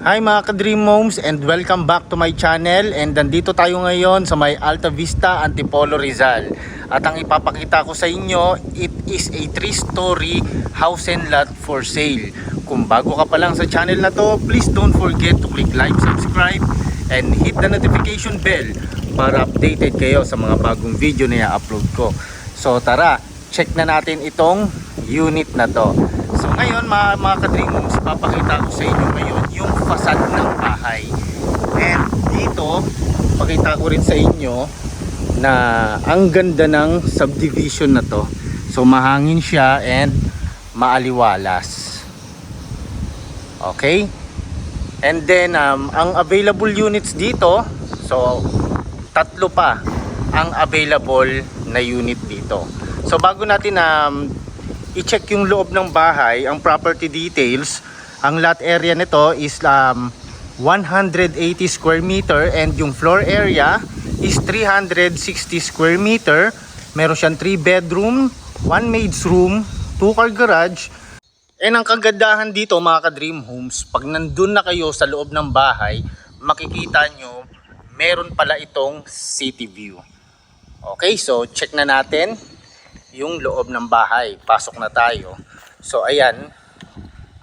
Hi mga ka-Dream Homes and welcome back to my channel. And nandito tayo ngayon sa may Alta Vista, Antipolo, Rizal. At ang ipapakita ko sa inyo, it is a 3-story house and lot for sale. Kung bago ka pa lang sa channel na to, please don't forget to click like, subscribe, and hit the notification bell para updated kayo sa mga bagong video na i-upload ko. So tara, check na natin itong unit na to. So ngayon mga ka-Dream Homes, papakita ko sa inyo ngayon yung facade ng bahay. And dito, pakita ko rin sa inyo na ang ganda ng subdivision na to. So mahangin siya and maaliwalas. Okay? And then ang available units dito, so tatlo pa ang available na unit dito. So bago natin i-check yung loob ng bahay, ang property details, ang lot area nito is 180 square meter and yung floor area is 360 square meter. Meron siyang 3 bedroom, 1 maid's room, 2 car garage. And ang kagandahan dito mga ka-Dream Homes, pag nandun na kayo sa loob ng bahay, makikita nyo meron pala itong city view. Okay, so check na natin yung loob ng bahay. Pasok na tayo. So ayan,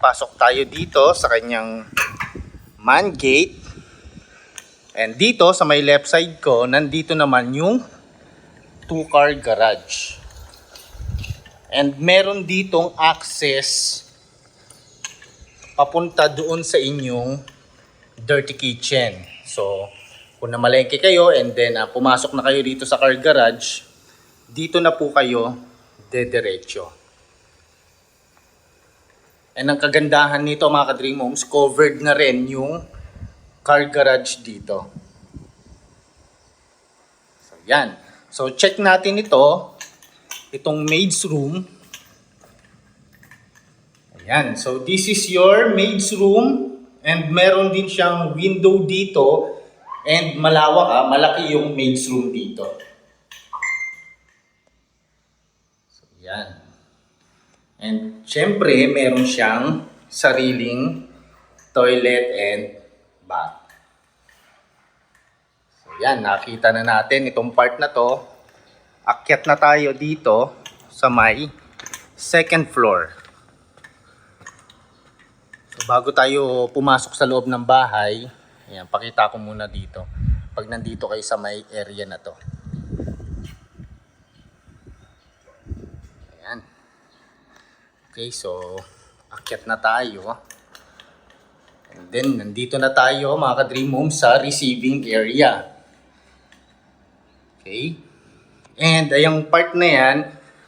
pasok tayo dito sa kanyang man gate. And dito sa may left side ko, nandito naman yung 2-car garage. And meron ditong access papunta doon sa inyong dirty kitchen. So kung namalengke kayo and then pumasok na kayo dito sa car garage, dito na po kayo dediretso. And ang kagandahan nito mga ka-Dream Homes, covered na rin yung car garage dito. So yan. So check natin ito, itong maid's room. Ayan. So this is your maid's room and meron din siyang window dito and malawak malaki yung maid's room dito. So yan. And syempre, meron siyang sariling toilet and bath. So yan, nakita na natin itong part na to. Akyat na tayo dito sa may second floor. So bago tayo pumasok sa loob ng bahay, ayan, pakita ko muna dito. Pag nandito kayo sa may area na to. Okay, so akyat na tayo. And then nandito na tayo mga ka-Dream Homes sa receiving area. Okay. And ayang part na yan,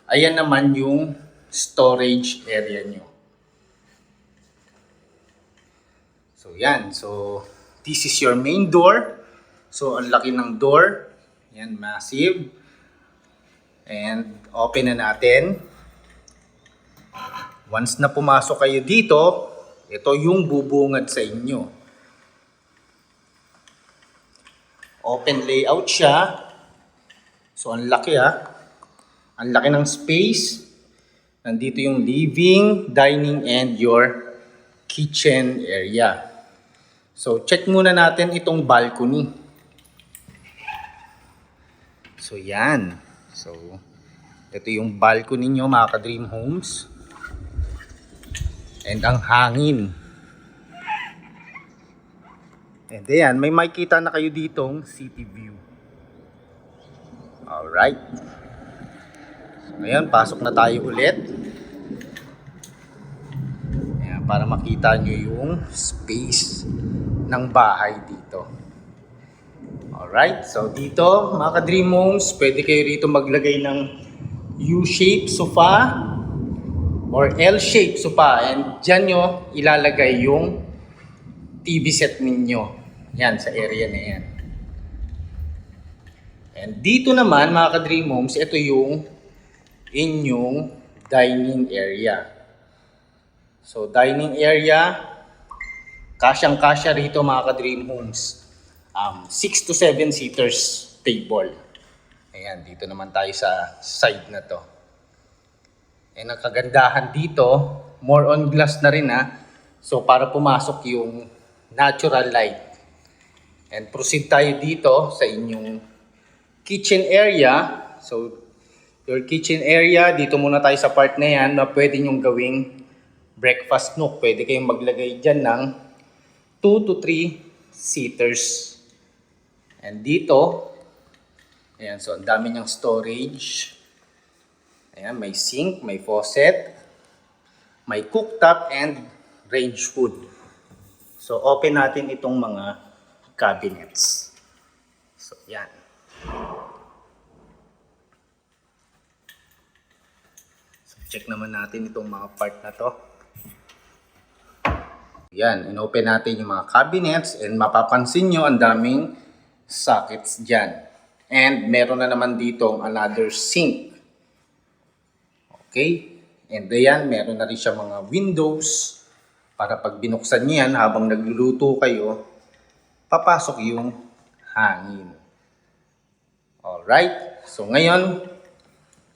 ayan naman yung storage area nyo. So yan, so this is your main door. So ang laki ng door. Yan, massive. And open na natin. Once na pumasok kayo dito, ito yung bubungad sa inyo. Open layout siya. So ang laki Ang laki ng space. Nandito yung living, dining, and your kitchen area. So check muna natin itong balcony. So yan. So ito yung balcony nyo mga ka-Dream Homes. And ang hangin. And ayan, may makikita na kayo ditong city view. Alright. So ngayon, pasok na tayo ulit. Ayan, para makita nyo yung space ng bahay dito. Alright, so dito mga ka-Dream Homes, pwede kayo rito maglagay ng U-shape sofa or L-shape sofa, and dyan nyo ilalagay yung TV set ninyo. Yan, sa area na yan. And dito naman mga ka-Dream Homes, ito yung inyong dining area. So dining area, kasyang-kasya rito mga ka-Dream Homes. 6 to 7 seaters table. Ayan, dito naman tayo sa side na to. And ang kagandahan dito, more on glass na rin So para pumasok yung natural light. And proceed tayo dito sa inyong kitchen area. So, your kitchen area, dito muna tayo sa part na yan na pwede nyong gawing breakfast nook. Pwede kayong maglagay dyan ng 2 to 3 seaters. And dito, ayan, so ang dami niyang storage. Ayan, may sink, may faucet, may cooktop, and range hood. So, open natin itong mga cabinets. So, yan. So, check naman natin itong mga part na to. Yan, in-open natin yung mga cabinets and mapapansin nyo ang daming sockets dyan. And meron na naman dito another sink. Okay? And ayan, meron na rin siya mga windows para pag binuksan niyan habang nagluluto kayo, papasok yung hangin. Alright? So ngayon,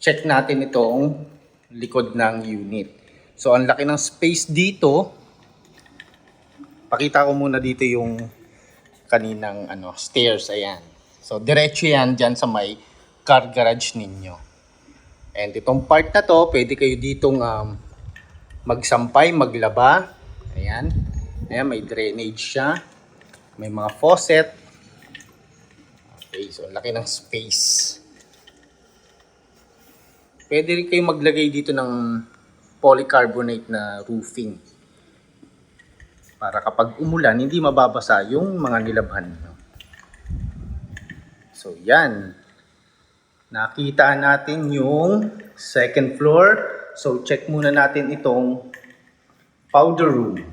check natin itong likod ng unit. So ang laki ng space dito. Pakita ko muna dito yung kaninang stairs. Ayan. So diretso yan dyan sa may car garage ninyo. And itong part na to, pwede kayo ditong magsampay, maglaba. Ayan. Ayan, may drainage siya. May mga faucet. Okay, so laki ng space. Pwede rin kayo maglagay dito ng polycarbonate na roofing. Para kapag umulan, hindi mababasa yung mga nilabhan nyo. So, yan. Nakita natin yung second floor. So, check muna natin itong powder room.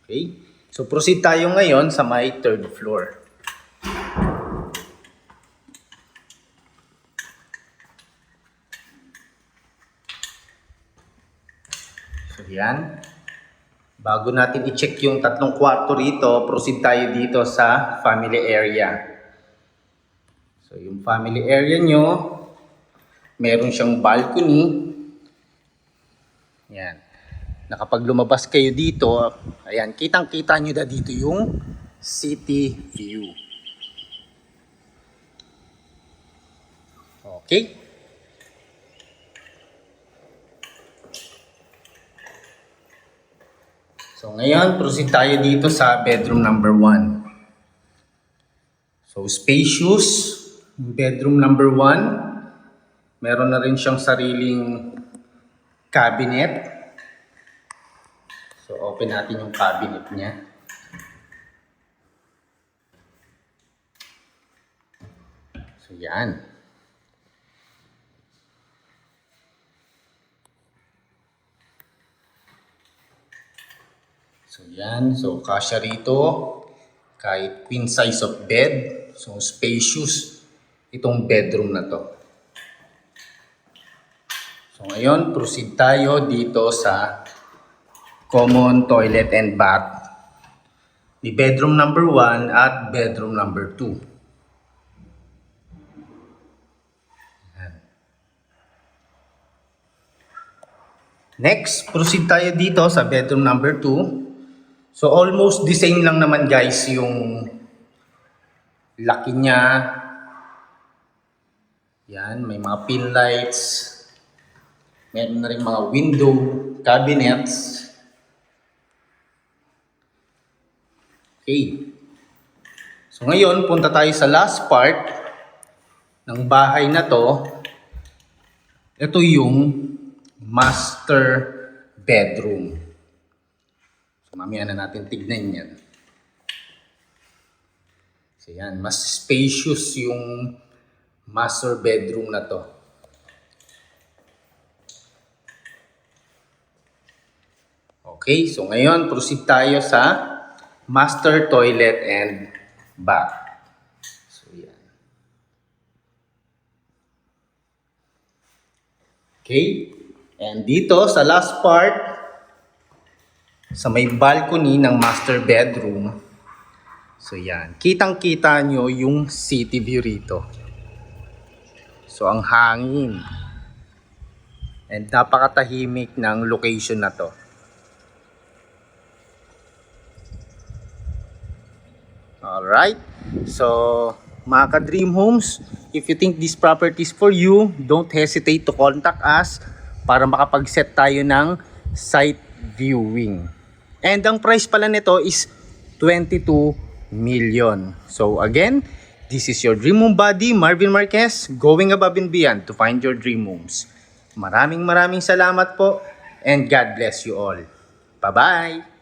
Okay. So, proceed tayo ngayon sa may third floor. So, yan. Bago natin i-check yung tatlong kwarto rito, proceed tayo dito sa family area. So, yung family area nyo, meron siyang balcony. Yan. Na kapag lumabas kayo dito, ayan, kitang-kita nyo na dito yung city view. Okay? So ngayon, proceed tayo dito sa bedroom number 1. So spacious, bedroom number 1. Meron na rin siyang sariling cabinet. So open natin yung cabinet niya. So yan. So yan, so kasya rito, kahit queen size of bed, so spacious itong bedroom na to. So ngayon, proceed tayo dito sa common toilet and bath ni bedroom number 1 at bedroom number 2. Yan. Next, proceed tayo dito sa bedroom number 2. So almost the same lang naman guys yung laki niya. Yan, may mga pin lights. Meron na rin mga window cabinets. Okay. So ngayon, punta tayo sa last part ng bahay na to. Ito yung master bedroom. Mamaya na natin tignan yan. So yan, mas spacious yung master bedroom na to. Okay, so ngayon proceed tayo sa master toilet and bath. So yan. Okay, and dito sa last part, sa may balcony ng master bedroom. So yan, kitang-kita nyo yung city view rito. So ang hangin. And napakatahimik ng location na to. Alright? So, mga ka-Dream Homes, if you think this property is for you, don't hesitate to contact us para makapag-set tayo ng site viewing. And ang price pala nito is 22 million. So again, this is your Dream Home Buddy, Marvin Marquez, going above and beyond to find your dream homes. Maraming salamat po and God bless you all. Bye-bye!